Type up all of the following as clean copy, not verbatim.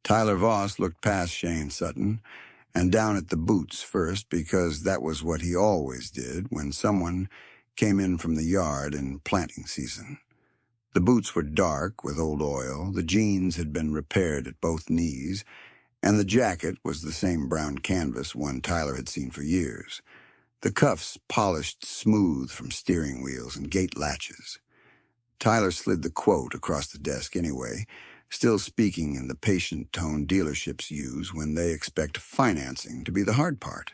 Tyler Voss looked past Shane Sutton and down at the boots first because that was what he always did when someone came in from the yard in planting season. The boots were dark with old oil, the jeans had been repaired at both knees, and the jacket was the same brown canvas one Tyler had seen for years. The cuffs polished smooth from steering wheels and gate latches. Tyler slid the quote across the desk anyway, still speaking in the patient tone dealerships use when they expect financing to be the hard part.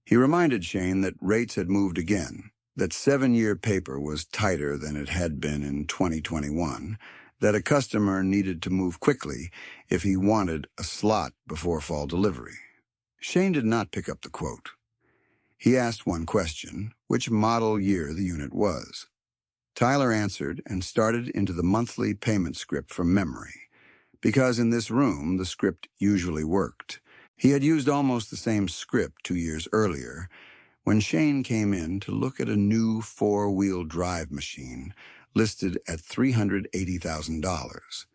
He reminded Shane that rates had moved again, that 7-year paper was tighter than it had been in 2021, that a customer needed to move quickly if he wanted a slot before fall delivery. Shane did not pick up the quote. He asked one question, which model year the unit was. Tyler answered and started into the monthly payment script from memory, because in this room the script usually worked. He had used almost the same script 2 years earlier, when Shane came in to look at a new 4-wheel drive machine listed at $380,000.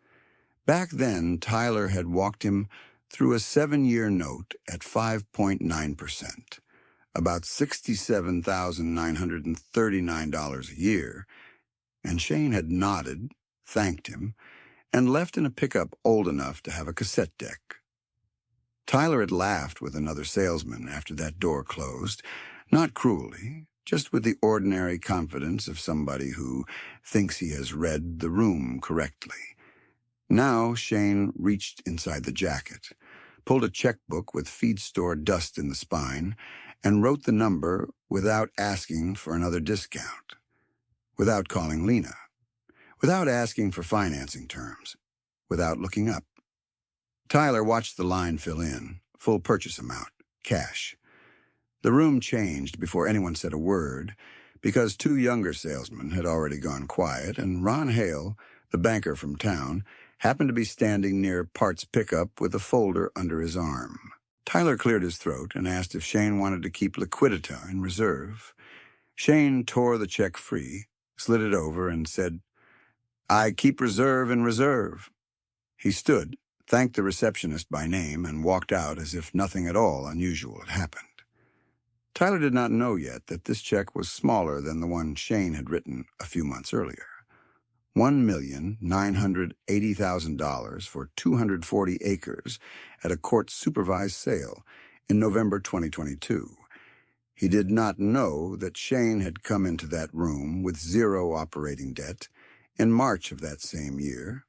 Back then, Tyler had walked him through a 7-year note at 5.9%, about $67,939 a year, and Shane had nodded, thanked him, and left in a pickup old enough to have a cassette deck. Tyler had laughed with another salesman after that door closed, not cruelly, just with the ordinary confidence of somebody who thinks he has read the room correctly. Now Shane reached inside the jacket, pulled a checkbook with feed store dust in the spine, and wrote the number without asking for another discount, without calling Lena, without asking for financing terms, without looking up. Tyler watched the line fill in, full purchase amount, cash. The room changed before anyone said a word, because 2 younger salesmen had already gone quiet, and Ron Hale, the banker from town, happened to be standing near Parts Pickup with a folder under his arm. Tyler cleared his throat and asked if Shane wanted to keep Liquidita in reserve. Shane tore the check free, slid it over, and said, "I keep reserve in reserve." He stood, thanked the receptionist by name, and walked out as if nothing at all unusual had happened. Tyler did not know yet that this check was smaller than the one Shane had written a few months earlier. $1,980,000 for 240 acres at a court-supervised sale in November 2022. He did not know that Shane had come into that room with 0 operating debt in March of that same year,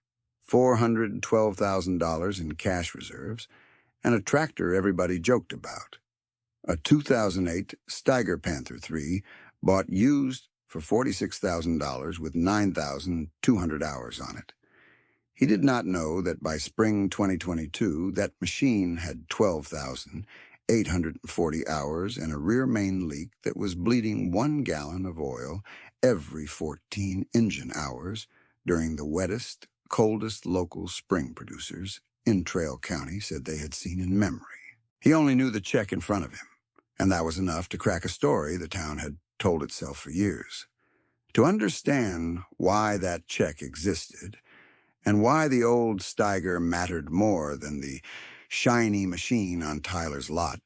$412,000 in cash reserves, and a tractor everybody joked about. A 2008 Steiger Panther III bought used for $46,000 with 9,200 hours on it. He did not know that by spring 2022, that machine had 12,840 hours and a rear main leak that was bleeding 1 gallon of oil every 14 engine hours during the wettest, coldest local spring producers in Trail County said they had seen in memory. He only knew the check in front of him, and that was enough to crack a story the town had told itself for years. To understand why that check existed, and why the old Steiger mattered more than the shiny machine on Tyler's lot,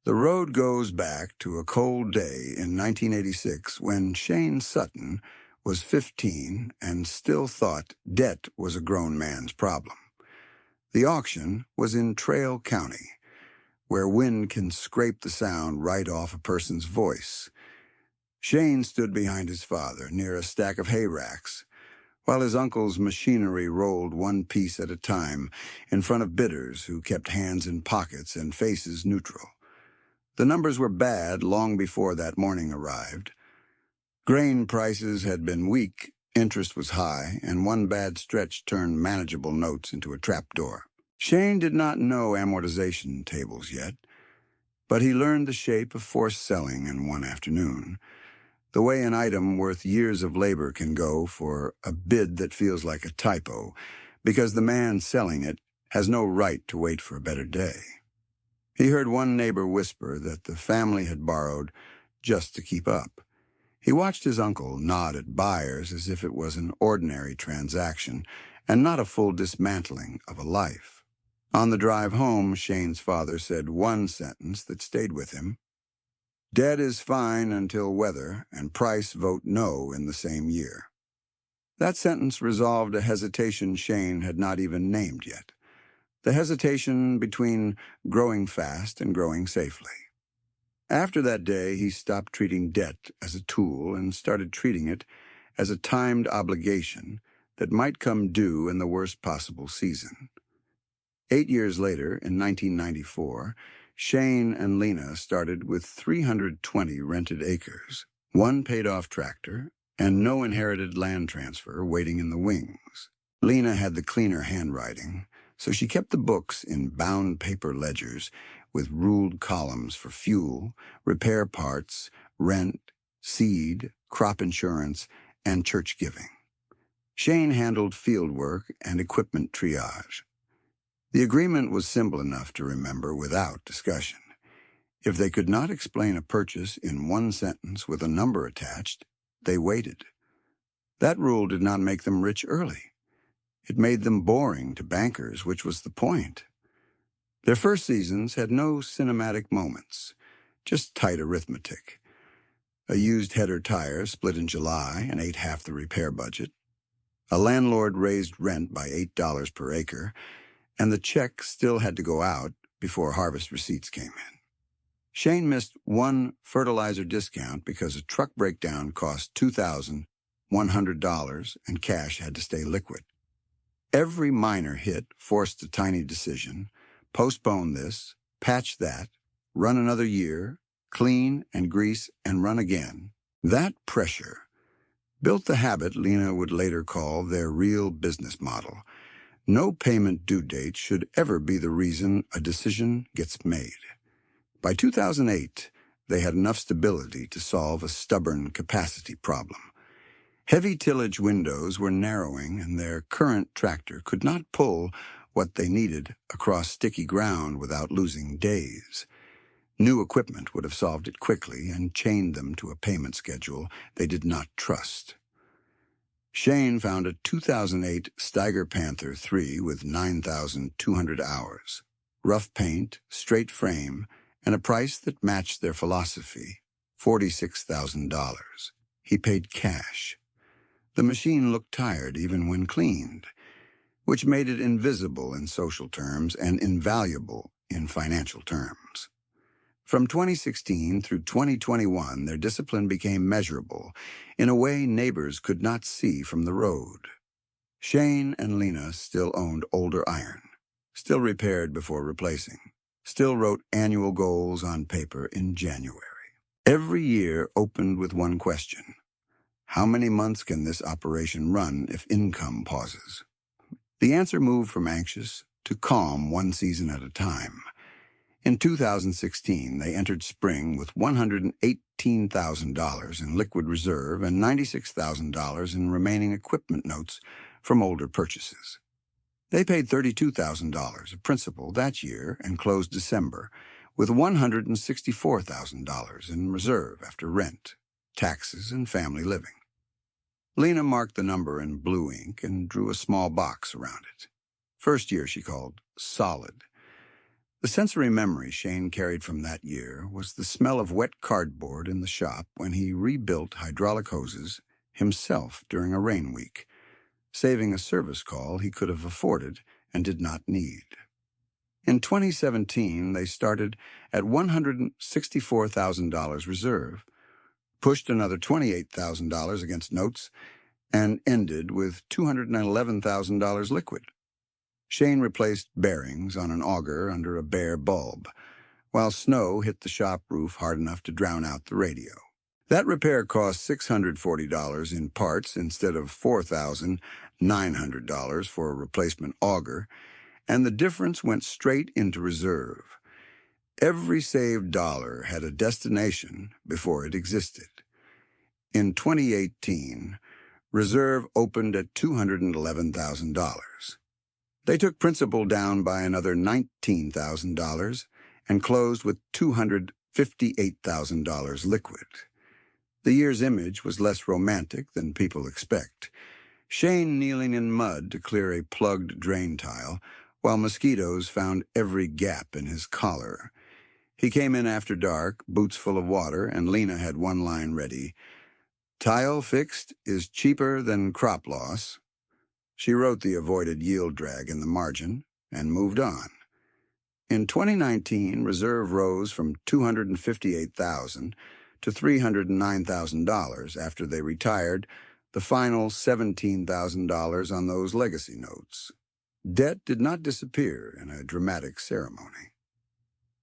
the road goes back to a cold day in 1986 when Shane Sutton was 15 and still thought debt was a grown man's problem. The auction was in Trail County, where wind can scrape the sound right off a person's voice. Shane stood behind his father near a stack of hay racks, while his uncle's machinery rolled one piece at a time in front of bidders who kept hands in pockets and faces neutral. The numbers were bad long before that morning arrived. Grain prices had been weak, interest was high, and one bad stretch turned manageable notes into a trapdoor. Shane did not know amortization tables yet, but he learned the shape of forced selling in one afternoon, the way an item worth years of labor can go for a bid that feels like a typo, because the man selling it has no right to wait for a better day. He heard one neighbor whisper that the family had borrowed just to keep up. He watched his uncle nod at buyers as if it was an ordinary transaction and not a full dismantling of a life. On the drive home, Shane's father said one sentence that stayed with him. "Debt is fine until weather and Price vote no in the same year." That sentence resolved a hesitation Shane had not even named yet. The hesitation between growing fast and growing safely. After that day, he stopped treating debt as a tool and started treating it as a timed obligation that might come due in the worst possible season. 8 years later, in 1994, Shane and Lena started with 320 rented acres, one paid-off tractor, and no inherited land transfer waiting in the wings. Lena had the cleaner handwriting, so she kept the books in bound paper ledgers with ruled columns for fuel, repair parts, rent, seed, crop insurance, and church giving. Shane handled field work and equipment triage. The agreement was simple enough to remember without discussion. If they could not explain a purchase in one sentence with a number attached, they waited. That rule did not make them rich early. It made them boring to bankers, which was the point. Their first seasons had no cinematic moments, just tight arithmetic. A used header tire split in July and ate half the repair budget. A landlord raised rent by $8 per acre, and the check still had to go out before harvest receipts came in. Shane missed one fertilizer discount because a truck breakdown cost $2,100 and cash had to stay liquid. Every minor hit forced a tiny decision: postpone this, patch that, run another year, clean and grease and run again. That pressure built the habit Lena would later call their real business model. No payment due date should ever be the reason a decision gets made. By 2008, they had enough stability to solve a stubborn capacity problem. Heavy tillage windows were narrowing, and their current tractor could not pull what they needed across sticky ground without losing days. New equipment would have solved it quickly and chained them to a payment schedule they did not trust. Shane found a 2008 Steiger Panther III with 9,200 hours, rough paint, straight frame, and a price that matched their philosophy, $46,000. He paid cash. The machine looked tired even when cleaned, which made it invisible in social terms and invaluable in financial terms. From 2016 through 2021, their discipline became measurable in a way neighbors could not see from the road. Shane and Lena still owned older iron, still repaired before replacing, still wrote annual goals on paper in January. Every year opened with one question: how many months can this operation run if income pauses? The answer moved from anxious to calm one season at a time. In 2016, they entered spring with $118,000 in liquid reserve and $96,000 in remaining equipment notes from older purchases. They paid $32,000 of principal that year and closed December with $164,000 in reserve after rent, taxes, and family living. Lena marked the number in blue ink and drew a small box around it. First year she called solid. The sensory memory Shane carried from that year was the smell of wet cardboard in the shop when he rebuilt hydraulic hoses himself during a rain week, saving a service call he could have afforded and did not need. In 2017, they started at $164,000 reserve, pushed another $28,000 against notes, and ended with $211,000 liquid. Shane replaced bearings on an auger under a bare bulb, while snow hit the shop roof hard enough to drown out the radio. That repair cost $640 in parts instead of $4,900 for a replacement auger, and the difference went straight into reserve. Every saved dollar had a destination before it existed. In 2018, reserve opened at $211,000. They took principal down by another $19,000 and closed with $258,000 liquid. The year's image was less romantic than people expect. Shane kneeling in mud to clear a plugged drain tile, while mosquitoes found every gap in his collar. He came in after dark, boots full of water, and Lena had one line ready. "Tile fixed is cheaper than crop loss." She wrote the avoided yield drag in the margin and moved on. In 2019, reserve rose from $258,000 to $309,000 after they retired the final $17,000 on those legacy notes. Debt did not disappear in a dramatic ceremony.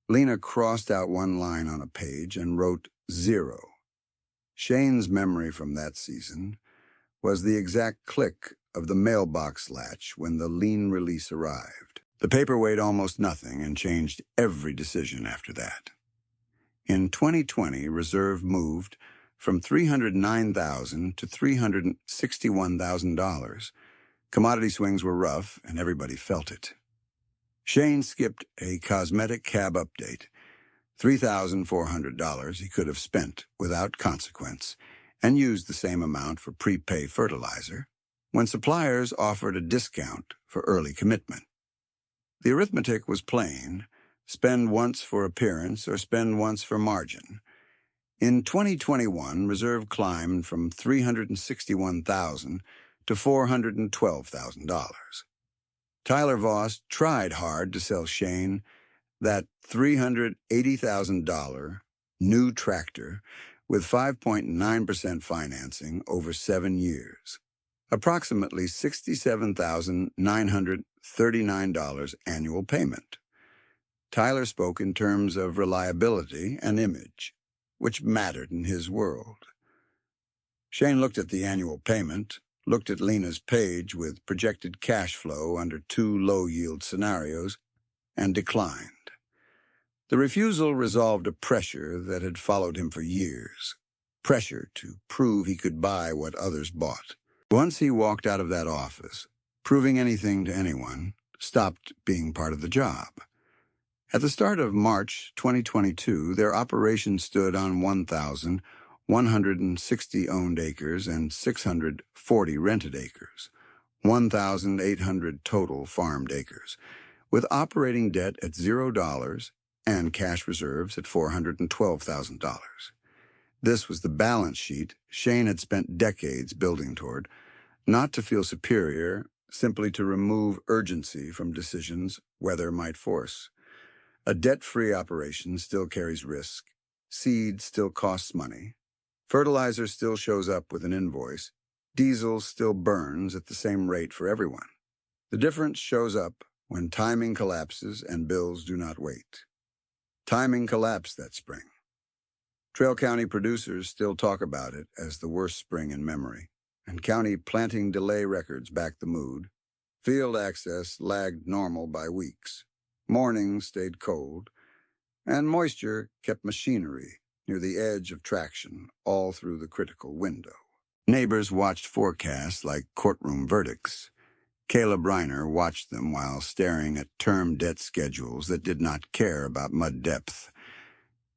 Lena crossed out one line on a page and wrote 0. Shane's memory from that season was the exact click of the mailbox latch when the lien release arrived. The paper weighed almost nothing and changed every decision after that. In 2020, reserve moved from $309,000 to $361,000. Commodity swings were rough, and everybody felt it. Shane skipped a cosmetic cab update, $3,400 he could have spent without consequence, and used the same amount for prepay fertilizer when suppliers offered a discount for early commitment. The arithmetic was plain: spend once for appearance or spend once for margin. In 2021, reserve climbed from $361,000 to $412,000. Tyler Voss tried hard to sell Shane that $380,000 new tractor with 5.9% financing over 7 years, approximately $67,939 annual payment. Tyler spoke in terms of reliability and image, which mattered in his world. Shane looked at the annual payment, looked at Lena's page with projected cash flow under 2 low-yield scenarios, and declined. The refusal resolved a pressure that had followed him for years, pressure to prove he could buy what others bought. Once he walked out of that office, proving anything to anyone stopped being part of the job. At the start of March 2022, their operation stood on 1,160 owned acres and 640 rented acres, 1,800 total farmed acres, with operating debt at $0 and cash reserves at $412,000. This was the balance sheet Shane had spent decades building toward, not to feel superior, simply to remove urgency from decisions weather might force. A debt-free operation still carries risk. Seed still costs money. Fertilizer still shows up with an invoice. Diesel still burns at the same rate for everyone. The difference shows up when timing collapses and bills do not wait. Timing collapsed that spring. Trail County producers still talk about it as the worst spring in memory, and county planting delay records back the mood. Field access lagged normal by weeks. Mornings stayed cold, and moisture kept machinery near the edge of traction all through the critical window. Neighbors watched forecasts like courtroom verdicts. Caleb Reiner watched them while staring at term debt schedules that did not care about mud depth.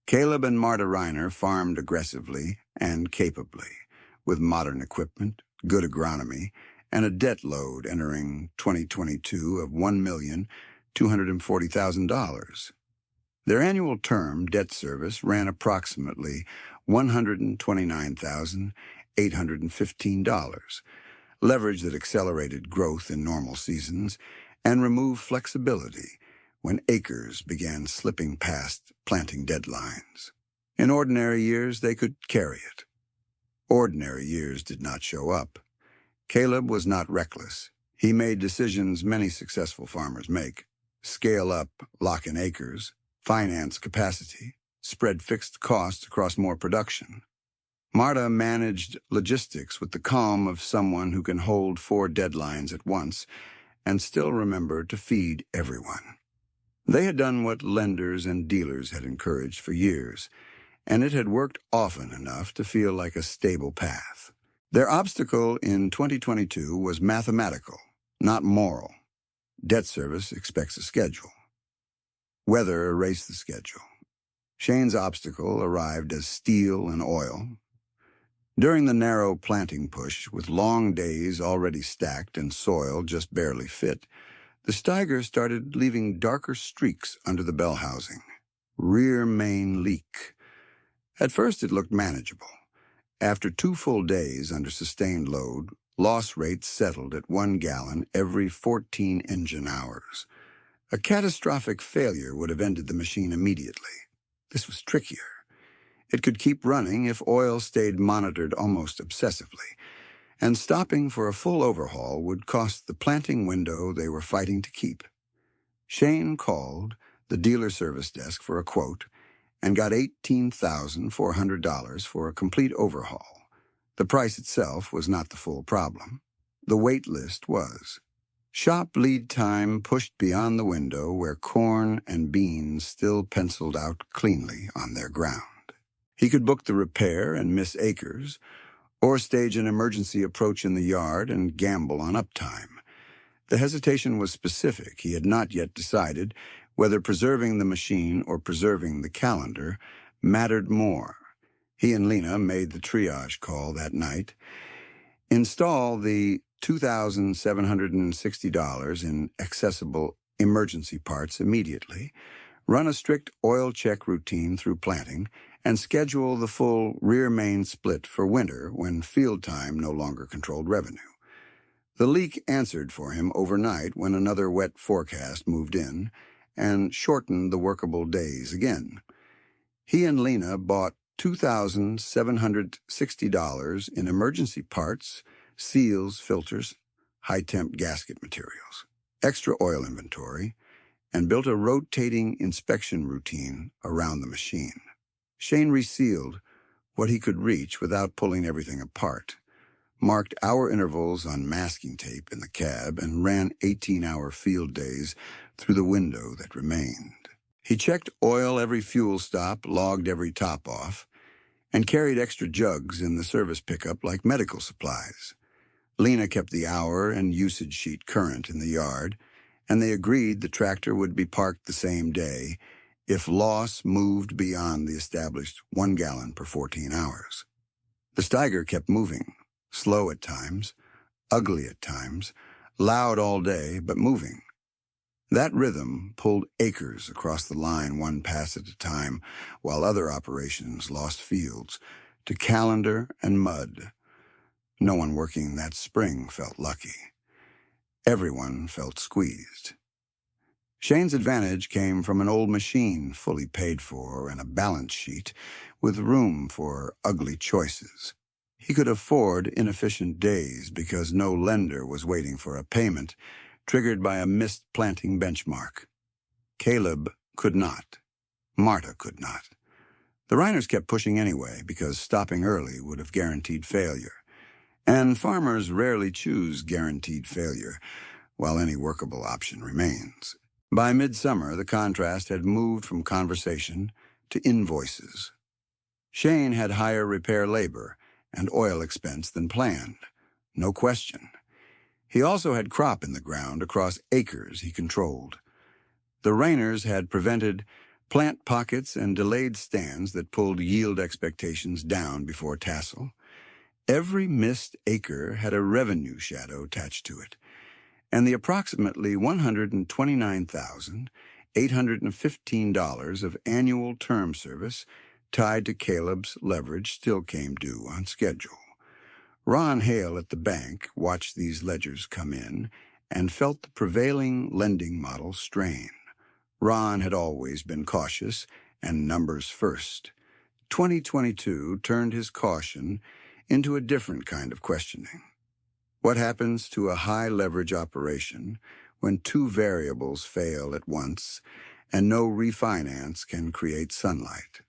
Caleb and Marta Reiner farmed aggressively and capably, with modern equipment, good agronomy, and a debt load entering 2022 of $1,240,000. Their annual term debt service ran approximately $129,815, leverage that accelerated growth in normal seasons and removed flexibility when acres began slipping past planting deadlines. In ordinary years, they could carry it. Ordinary years did not show up. Caleb was not reckless. He made decisions many successful farmers make: scale up, lock in acres, finance capacity, spread fixed costs across more production. Marta managed logistics with the calm of someone who can hold 4 deadlines at once and still remember to feed everyone. They had done what lenders and dealers had encouraged for years, and it had worked often enough to feel like a stable path. Their obstacle in 2022 was mathematical, not moral. Debt service expects a schedule. Weather erased the schedule. Shane's obstacle arrived as steel and oil. During the narrow planting push, with long days already stacked and soil just barely fit, The Steiger started leaving darker streaks under the bell housing. Rear main leak. At first it looked manageable. After 2 full days under sustained load, loss rates settled at 1 gallon every 14 engine hours. A catastrophic failure would have ended the machine immediately. This was trickier. It could keep running if oil stayed monitored almost obsessively, and stopping for a full overhaul would cost the planting window they were fighting to keep. Shane called the dealer service desk for a quote and got $18,400 for a complete overhaul. The price itself was not the full problem. The wait list was. Shop lead time pushed beyond the window where corn and beans still penciled out cleanly on their ground. He could book the repair and miss acres, or stage an emergency approach in the yard and gamble on uptime. The hesitation was specific. He had not yet decided whether preserving the machine or preserving the calendar mattered more. He and Lena made the triage call that night. Install the $2,760 in accessible emergency parts immediately, run a strict oil check routine through planting, and schedule the full rear main split for winter when field time no longer controlled revenue. The leak answered for him overnight when another wet forecast moved in and shortened the workable days again. He and Lena bought $2,760 in emergency parts, seals, filters, high-temp gasket materials, extra oil inventory, and built a rotating inspection routine around the machine. Shane resealed what he could reach without pulling everything apart, marked hour intervals on masking tape in the cab, and ran 18-hour field days through the window that remained. He checked oil every fuel stop, logged every top-off, and carried extra jugs in the service pickup like medical supplies. Lena kept the hour and usage sheet current in the yard, and they agreed the tractor would be parked the same day if loss moved beyond the established 1 gallon per 14 hours. The Steiger kept moving, slow at times, ugly at times, loud all day, but moving. That rhythm pulled acres across the line 1 pass at a time, while other operations lost fields to calendar and mud. No one working that spring felt lucky. Everyone felt squeezed. Shane's advantage came from an old machine fully paid for and a balance sheet with room for ugly choices. He could afford inefficient days because no lender was waiting for a payment triggered by a missed planting benchmark. Caleb could not. Marta could not. The Reiners kept pushing anyway because stopping early would have guaranteed failure. And farmers rarely choose guaranteed failure, while any workable option remains. By midsummer, the contrast had moved from conversation to invoices. Shane had higher repair labor and oil expense than planned, no question. He also had crop in the ground across acres he controlled. The Reiners had prevented plant pockets and delayed stands that pulled yield expectations down before tassel. Every missed acre had a revenue shadow attached to it, and the approximately $129,815 of annual term service tied to Caleb's leverage still came due on schedule. Ron Hale at the bank watched these ledgers come in and felt the prevailing lending model strain. Ron had always been cautious and numbers first. 2022 turned his caution into a different kind of questioning. What happens to a high-leverage operation when 2 variables fail at once and no refinance can create sunlight?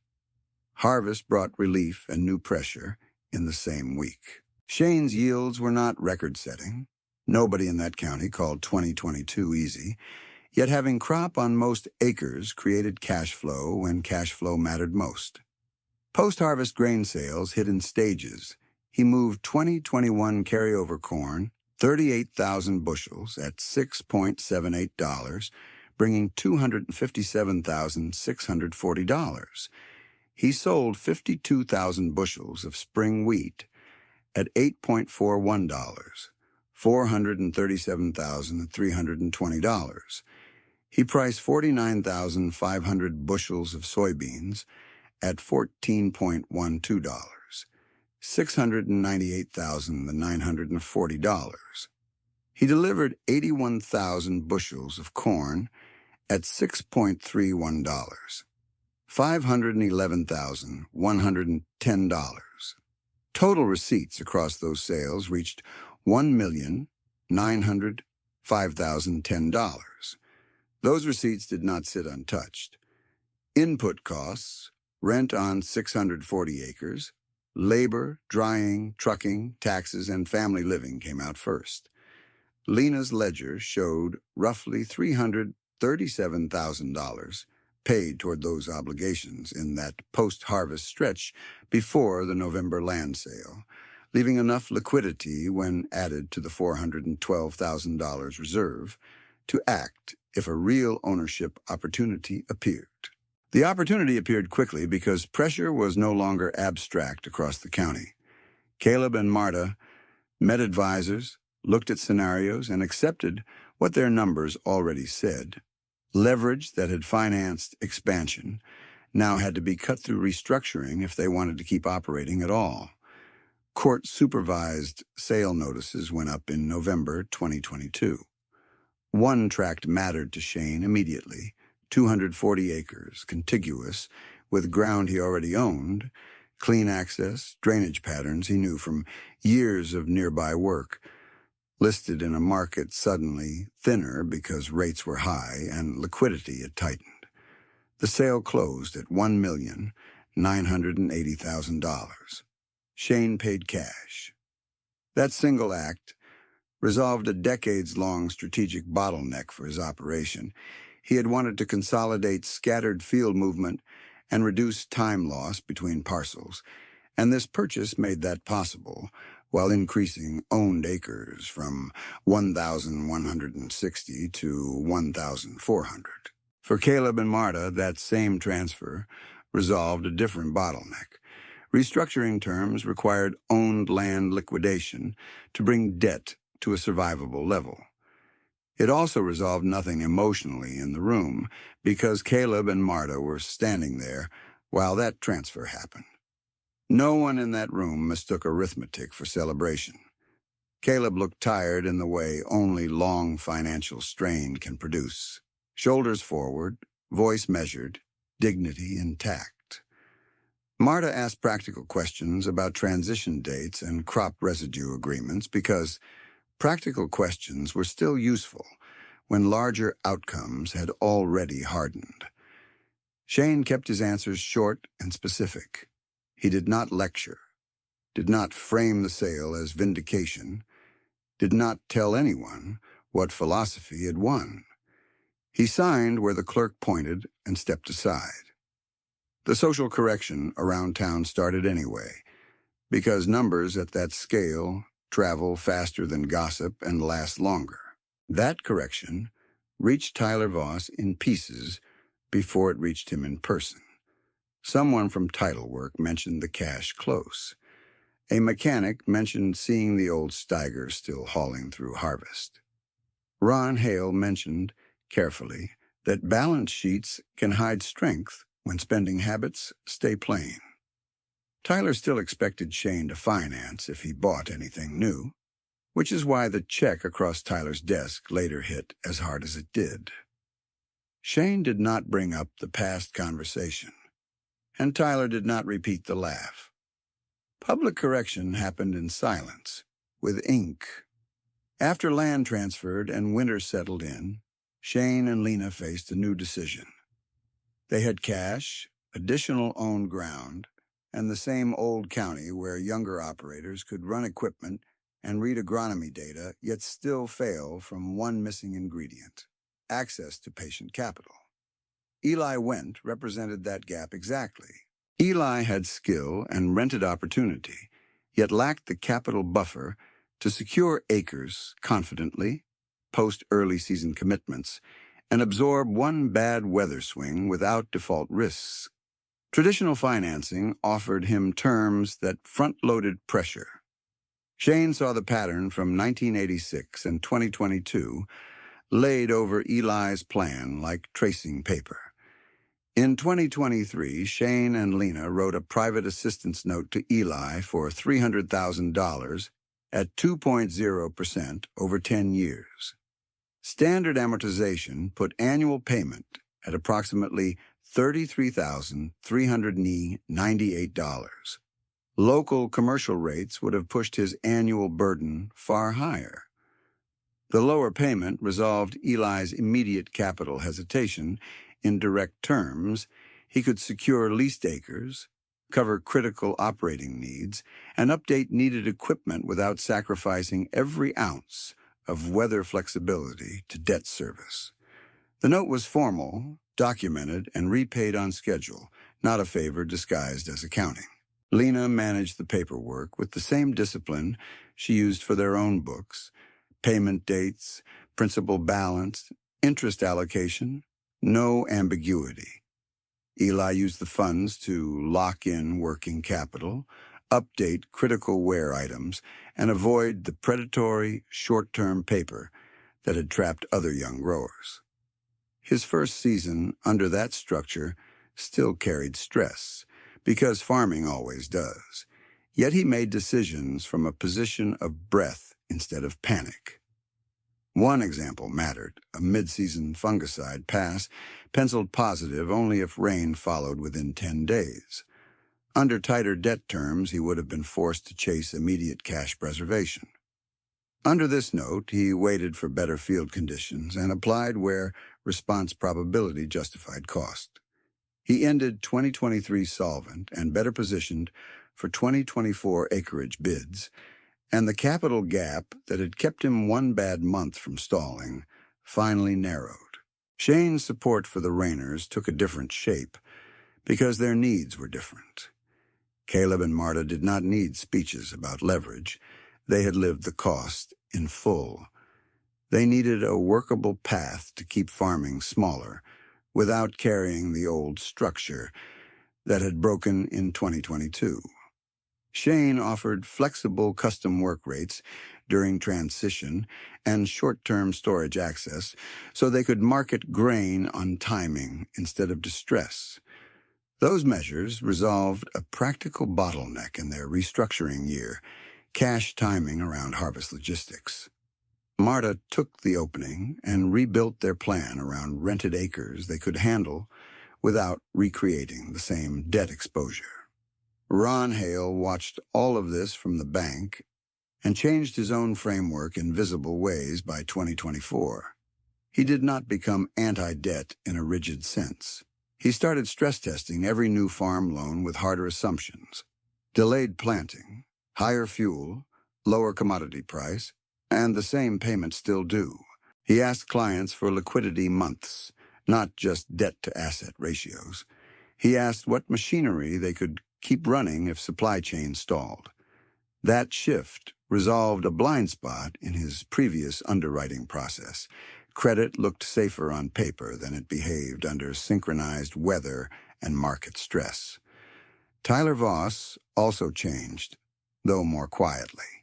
Harvest brought relief and new pressure in the same week. Shane's yields were not record-setting. Nobody in that county called 2022 easy, yet having crop on most acres created cash flow when cash flow mattered most. Post-harvest grain sales hit in stages. He moved 2021 carryover corn, 38,000 bushels at $6.78, bringing $257,640. He sold 52,000 bushels of spring wheat at $8.41, $437,320. He priced 49,500 bushels of soybeans at $14.12, $698,940. He delivered 81,000 bushels of corn at $6.31, $511,110. Total receipts across those sales reached $1,905,010. Those receipts did not sit untouched. Input costs, rent on 640 acres, labor, drying, trucking, taxes, and family living came out first. Lena's ledger showed roughly $337,000 paid toward those obligations in that post-harvest stretch before the November land sale, leaving enough liquidity when added to the $412,000 reserve to act if a real ownership opportunity appeared. The opportunity appeared quickly because pressure was no longer abstract across the county. Caleb and Marta met advisors, looked at scenarios, and accepted what their numbers already said. Leverage that had financed expansion now had to be cut through restructuring if they wanted to keep operating at all. Court-supervised sale notices went up in November 2022. One tract mattered to Shane immediately, 240 acres, contiguous, with ground he already owned, clean access, drainage patterns he knew from years of nearby work, listed in a market suddenly thinner because rates were high and liquidity had tightened. The sale closed at $1,980,000. Shane paid cash. That single act resolved a decades-long strategic bottleneck for his operation. He had wanted to consolidate scattered field movement and reduce time loss between parcels, and this purchase made that possible while increasing owned acres from 1,160 to 1,400. For Caleb and Marta, that same transfer resolved a different bottleneck. Restructuring terms required owned land liquidation to bring debt to a survivable level. It also resolved nothing emotionally in the room because Caleb and Marta were standing there while that transfer happened. No one in that room mistook arithmetic for celebration. Caleb looked tired in the way only long financial strain can produce. Shoulders forward, voice measured, dignity intact. Marta asked practical questions about transition dates and crop residue agreements because practical questions were still useful when larger outcomes had already hardened. Shane kept his answers short and specific. He did not lecture, did not frame the sale as vindication, did not tell anyone what philosophy had won. He signed where the clerk pointed and stepped aside. The social correction around town started anyway, because numbers at that scale travel faster than gossip and last longer. That correction reached Tyler Voss in pieces before it reached him in person. Someone from title work mentioned the cash close. A mechanic mentioned seeing the old Steiger still hauling through harvest. Ron Hale mentioned, carefully, that balance sheets can hide strength when spending habits stay plain. Tyler still expected Shane to finance if he bought anything new, which is why the check across Tyler's desk later hit as hard as it did. Shane did not bring up the past conversation, and Tyler did not repeat the laugh. Public correction happened in silence, with ink. After land transferred and winter settled in, Shane and Lena faced a new decision. They had cash, additional owned ground, and the same old county where younger operators could run equipment and read agronomy data, yet still fail from one missing ingredient: access to patient capital. Eli Wendt represented that gap exactly. Eli had skill and rented opportunity, yet lacked the capital buffer to secure acres confidently, post early season commitments, and absorb one bad weather swing without default risks. Traditional financing offered him terms that front-loaded pressure. Shane saw the pattern from 1986 and 2022 laid over Eli's plan like tracing paper. In 2023, Shane and Lena wrote a private assistance note to Eli for $300,000 at 2.0% over 10 years. Standard amortization put annual payment at approximately $33,398. Local commercial rates would have pushed his annual burden far higher. The lower payment resolved Eli's immediate capital hesitation. In direct terms, he could secure leased acres, cover critical operating needs, and update needed equipment without sacrificing every ounce of weather flexibility to debt service. The note was formal, documented, and repaid on schedule, not a favor disguised as accounting. Lena managed the paperwork with the same discipline she used for their own books: payment dates, principal balance, interest allocation, no ambiguity. Eli used the funds to lock in working capital, update critical wear items, and avoid the predatory short-term paper that had trapped other young growers. His first season under that structure still carried stress, because farming always does. Yet he made decisions from a position of breadth instead of panic. One example mattered: a mid-season fungicide pass penciled positive only if rain followed within 10 days. Under tighter debt terms, he would have been forced to chase immediate cash preservation. Under this note, he waited for better field conditions and applied where response probability justified cost. He ended 2023 solvent and better positioned for 2024 acreage bids, and the capital gap that had kept him one bad month from stalling finally narrowed. Shane's support for the Rainers took a different shape because their needs were different. Caleb and Marta did not need speeches about leverage. They had lived the cost in full. They needed a workable path to keep farming smaller without carrying the old structure that had broken in 2022. Shane offered flexible custom work rates during transition and short-term storage access so they could market grain on timing instead of distress. Those measures resolved a practical bottleneck in their restructuring year: cash timing around harvest logistics. Marta took the opening and rebuilt their plan around rented acres they could handle without recreating the same debt exposure. Ron Hale watched all of this from the bank and changed his own framework in visible ways by 2024. He did not become anti-debt in a rigid sense. He started stress testing every new farm loan with harder assumptions: delayed planting, higher fuel, lower commodity price, and the same payment still due. He asked clients for liquidity months, not just debt-to-asset ratios. He asked what machinery they could keep running if supply chains stalled. That shift resolved a blind spot in his previous underwriting process. Credit looked safer on paper than it behaved under synchronized weather and market stress. Tyler Voss also changed, though more quietly.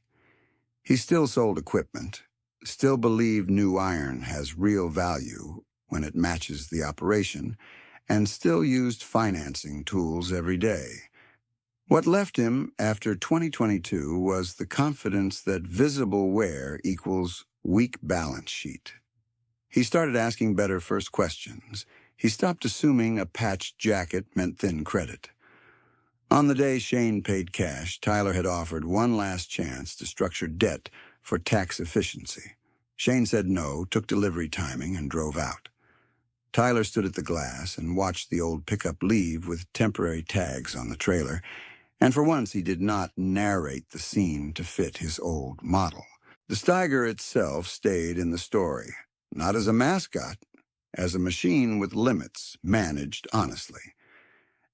He still sold equipment, still believed new iron has real value when it matches the operation, and still used financing tools every day. What left him after 2022 was the confidence that visible wear equals weak balance sheet. He started asking better first questions. He stopped assuming a patched jacket meant thin credit. On the day Shane paid cash, Tyler had offered one last chance to structure debt for tax efficiency. Shane said no, took delivery timing, and drove out. Tyler stood at the glass and watched the old pickup leave with temporary tags on the trailer, and for once he did not narrate the scene to fit his old model. The Steiger itself stayed in the story, not as a mascot, as a machine with limits managed honestly.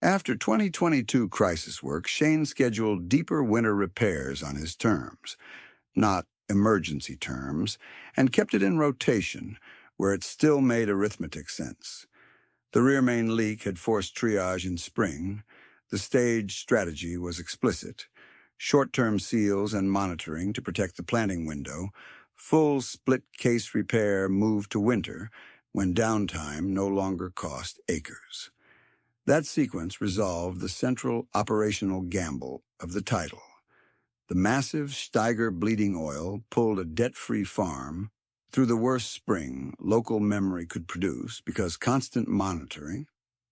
After 2022 crisis work, Shane scheduled deeper winter repairs on his terms, not emergency terms, and kept it in rotation, where it still made arithmetic sense. The rear main leak had forced triage in spring. The stage strategy was explicit: short-term seals and monitoring to protect the planting window, full split case repair moved to winter when downtime no longer cost acres. That sequence resolved the central operational gamble of the title. The massive Steiger bleeding oil pulled a debt-free farm through the worst spring local memory could produce because constant monitoring,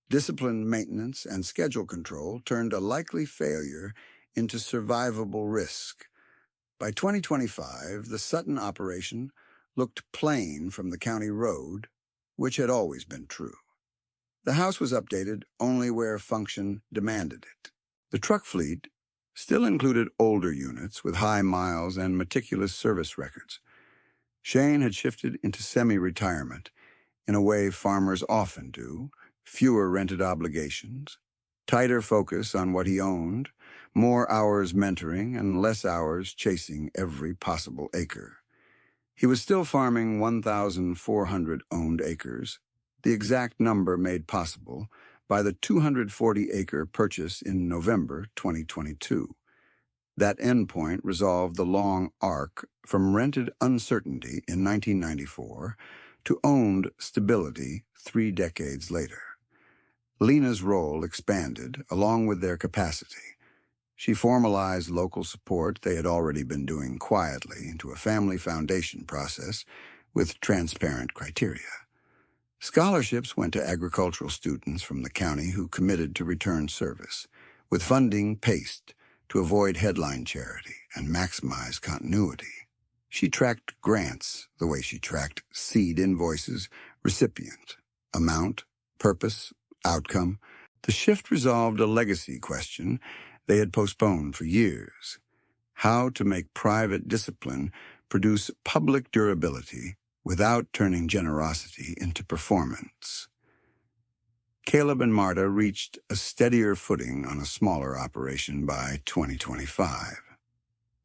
disciplined maintenance, and schedule control turned a likely failure into survivable risk. By 2025, the Sutton operation looked plain from the county road, which had always been true. The house was updated only where function demanded it. The truck fleet still included older units with high miles and meticulous service records. Shane had shifted into semi-retirement in a way farmers often do: fewer rented obligations, tighter focus on what he owned, more hours mentoring, and less hours chasing every possible acre. He was still farming 1,400 owned acres, the exact number made possible by the 240-acre purchase in November 2022. That endpoint resolved the long arc from rented uncertainty in 1994 to owned stability 3 decades later. Lena's role expanded along with their capacity. She formalized local support they had already been doing quietly into a family foundation process with transparent criteria. Scholarships went to agricultural students from the county who committed to return service, with funding paced to avoid headline charity and maximize continuity. She tracked grants the way she tracked seed invoices, recipient, amount, purpose, outcome. The shift resolved a legacy question they had postponed for years: how to make private discipline produce public durability without turning generosity into performance. Caleb and Marta reached a steadier footing on a smaller operation by 2025.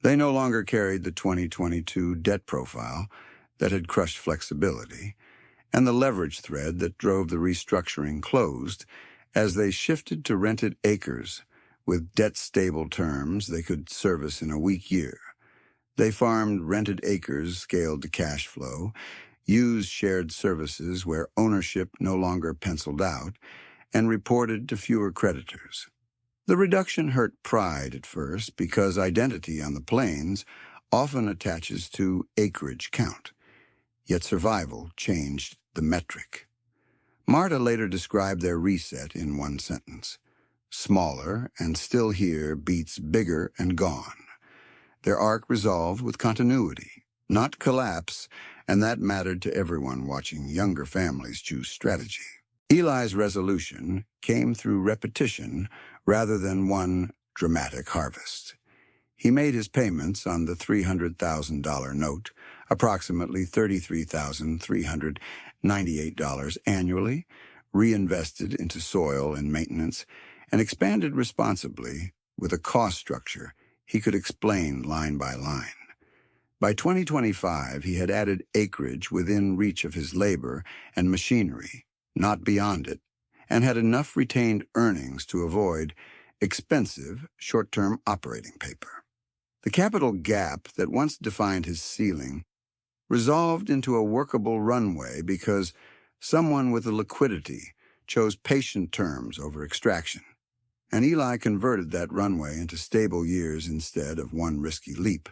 They no longer carried the 2022 debt profile that had crushed flexibility, and the leverage thread that drove the restructuring closed as they shifted to rented acres with debt-stable terms they could service in a weak year. They farmed rented acres scaled to cash flow, used shared services where ownership no longer penciled out, and reported to fewer creditors. The reduction hurt pride at first because identity on the plains often attaches to acreage count, yet survival changed the metric. Marta later described their reset in one sentence: smaller and still here beats bigger and gone. Their arc resolved with continuity, not collapse, and that mattered to everyone watching younger families choose strategy. Eli's resolution came through repetition rather than one dramatic harvest. He made his payments on the $300,000 note, approximately $33,398 annually, reinvested into soil and maintenance, and expanded responsibly with a cost structure he could explain line by line. By 2025, he had added acreage within reach of his labor and machinery, not beyond it, and had enough retained earnings to avoid expensive short-term operating paper. The capital gap that once defined his ceiling resolved into a workable runway because someone with the liquidity chose patient terms over extraction, and Eli converted that runway into stable years instead of one risky leap.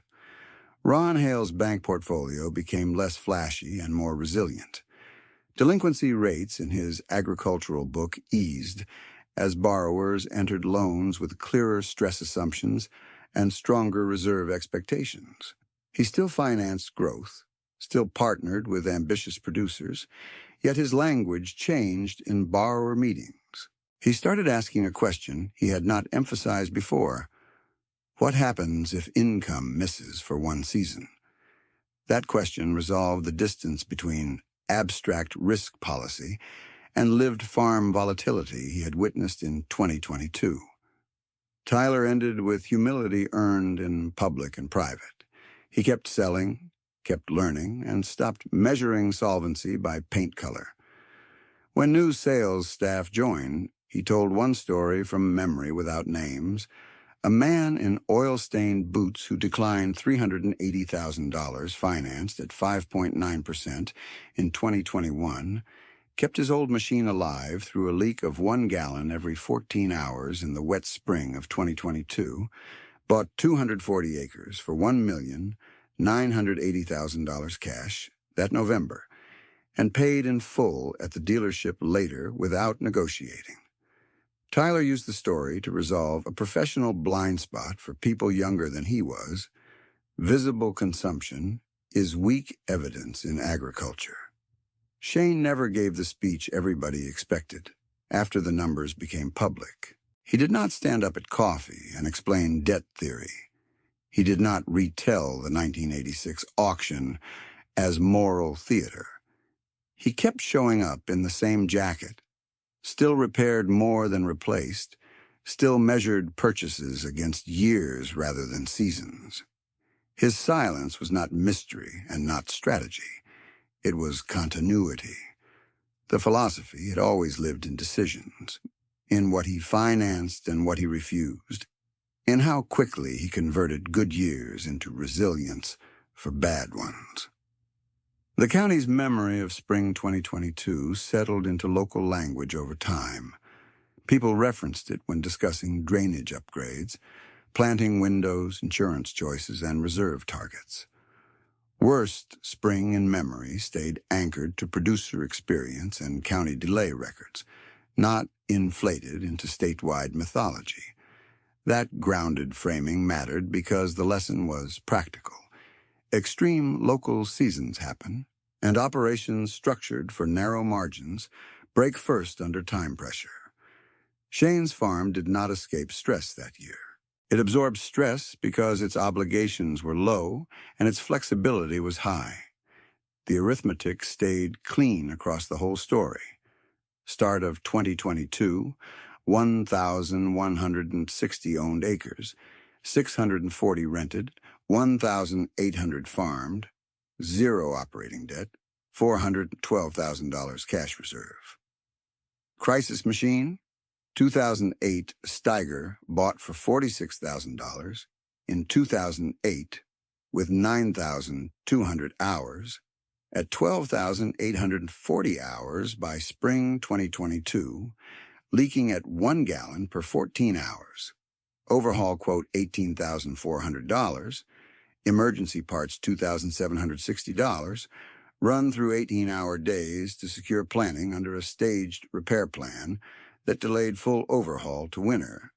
Ron Hale's bank portfolio became less flashy and more resilient. Delinquency rates in his agricultural book eased as borrowers entered loans with clearer stress assumptions and stronger reserve expectations. He still financed growth, still partnered with ambitious producers, yet his language changed in borrower meetings. He started asking a question he had not emphasized before: what happens if income misses for one season? That question resolved the distance between abstract risk policy and lived farm volatility he had witnessed in 2022. Tyler ended with humility earned in public and private. He kept selling, kept learning, and stopped measuring solvency by paint color. When new sales staff joined, he told one story from memory without names, A man in oil-stained boots who declined $380,000 financed at 5.9% in 2021 kept his old machine alive through a leak of 1 gallon every 14 hours in the wet spring of 2022, bought 240 acres for $1,980,000 cash that November, and paid in full at the dealership later without negotiating. Tyler used the story to resolve a professional blind spot for people younger than he was. Visible consumption is weak evidence in agriculture. Shane never gave the speech everybody expected after the numbers became public. He did not stand up at coffee and explain debt theory. He did not retell the 1986 auction as moral theater. He kept showing up in the same jacket, still repaired more than replaced, still measured purchases against years rather than seasons. His silence was not mystery and not strategy. It was continuity. The philosophy had always lived in decisions, in what he financed and what he refused, in how quickly he converted good years into resilience for bad ones. The county's memory of spring 2022 settled into local language over time. People referenced it when discussing drainage upgrades, planting windows, insurance choices, and reserve targets. Worst spring in memory stayed anchored to producer experience and county delay records, not inflated into statewide mythology. That grounded framing mattered because the lesson was practical. Extreme local seasons happen, and operations structured for narrow margins break first under time pressure. Shane's farm did not escape stress that year. It absorbed stress because its obligations were low and its flexibility was high. The arithmetic stayed clean across the whole story. Start of 2022, 1,160 owned acres, 640 rented, 1,800 farmed, 0 operating debt, $412,000 cash reserve. Crisis machine, 2008 Steiger bought for $46,000 in 2008 with 9,200 hours at 12,840 hours by spring 2022, leaking at 1 gallon per 14 hours. Overhaul quote $18,400, emergency parts $2,760, run through 18-hour days to secure planning under a staged repair plan that delayed full overhaul to winter.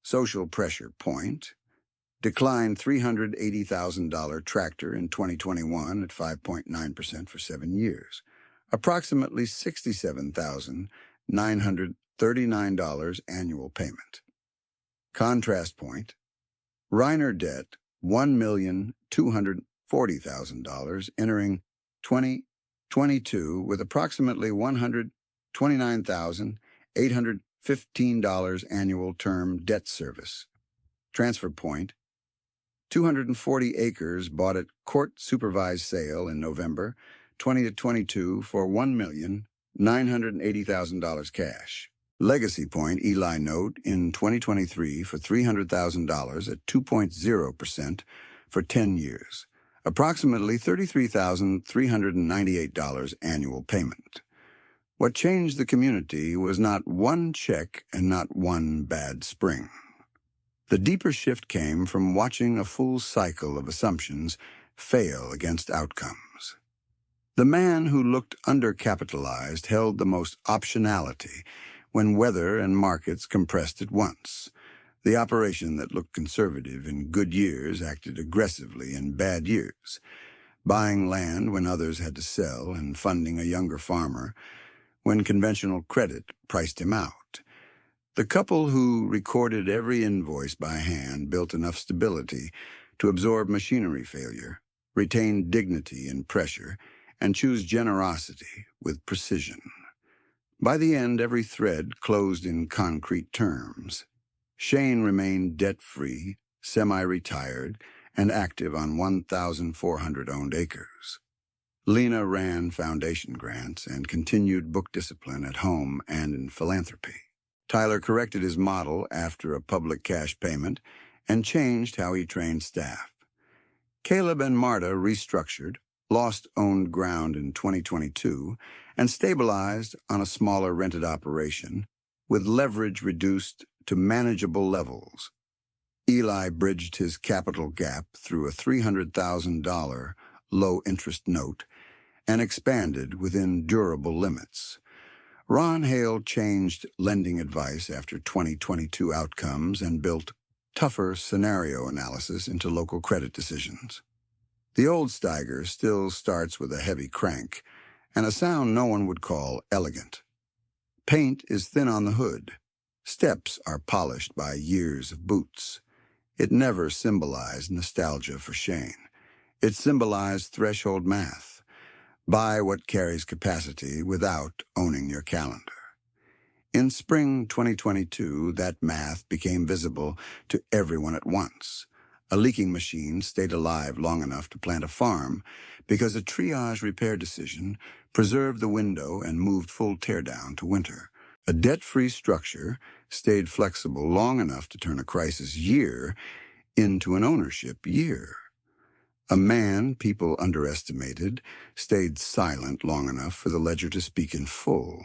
Social pressure point, declined $380,000 tractor in 2021 at 5.9% for 7 years, approximately $67,939 annual payment. Contrast point, Reiner debt, $1,240,000 entering 2022 with approximately $129,815 annual term debt service. Transfer point, 240 acres bought at court-supervised sale in November 2022 for $1,980,000 cash. Legacy point, Eli note, in 2023 for $300,000 at 2.0% for 10 years, approximately $33,398 annual payment. What changed the community was not one check and not one bad spring. The deeper shift came from watching a full cycle of assumptions fail against outcomes. The man who looked undercapitalized held the most optionality when weather and markets compressed at once. The operation that looked conservative in good years acted aggressively in bad years, buying land when others had to sell and funding a younger farmer when conventional credit priced him out. The couple who recorded every invoice by hand built enough stability to absorb machinery failure, retain dignity in pressure, and choose generosity with precision. By the end, every thread closed in concrete terms. Shane remained debt-free, semi-retired, and active on 1,400 owned acres. Lena ran foundation grants and continued book discipline at home and in philanthropy. Tyler corrected his model after a public cash payment and changed how he trained staff. Caleb and Marta restructured, lost owned ground in 2022, and stabilized on a smaller rented operation, with leverage reduced to manageable levels. Eli bridged his capital gap through a $300,000 low-interest note and expanded within durable limits. Ron Hale changed lending advice after 2022 outcomes and built tougher scenario analysis into local credit decisions. The old Steiger still starts with a heavy crank and a sound no one would call elegant. Paint is thin on the hood. Steps are polished by years of boots. It never symbolized nostalgia for Shane. It symbolized threshold math. Buy what carries capacity without owning your calendar. In spring 2022, that math became visible to everyone at once. A leaking machine stayed alive long enough to plant a farm because a triage repair decision preserved the window and moved full teardown to winter. A debt-free structure stayed flexible long enough to turn a crisis year into an ownership year. A man people underestimated stayed silent long enough for the ledger to speak in full.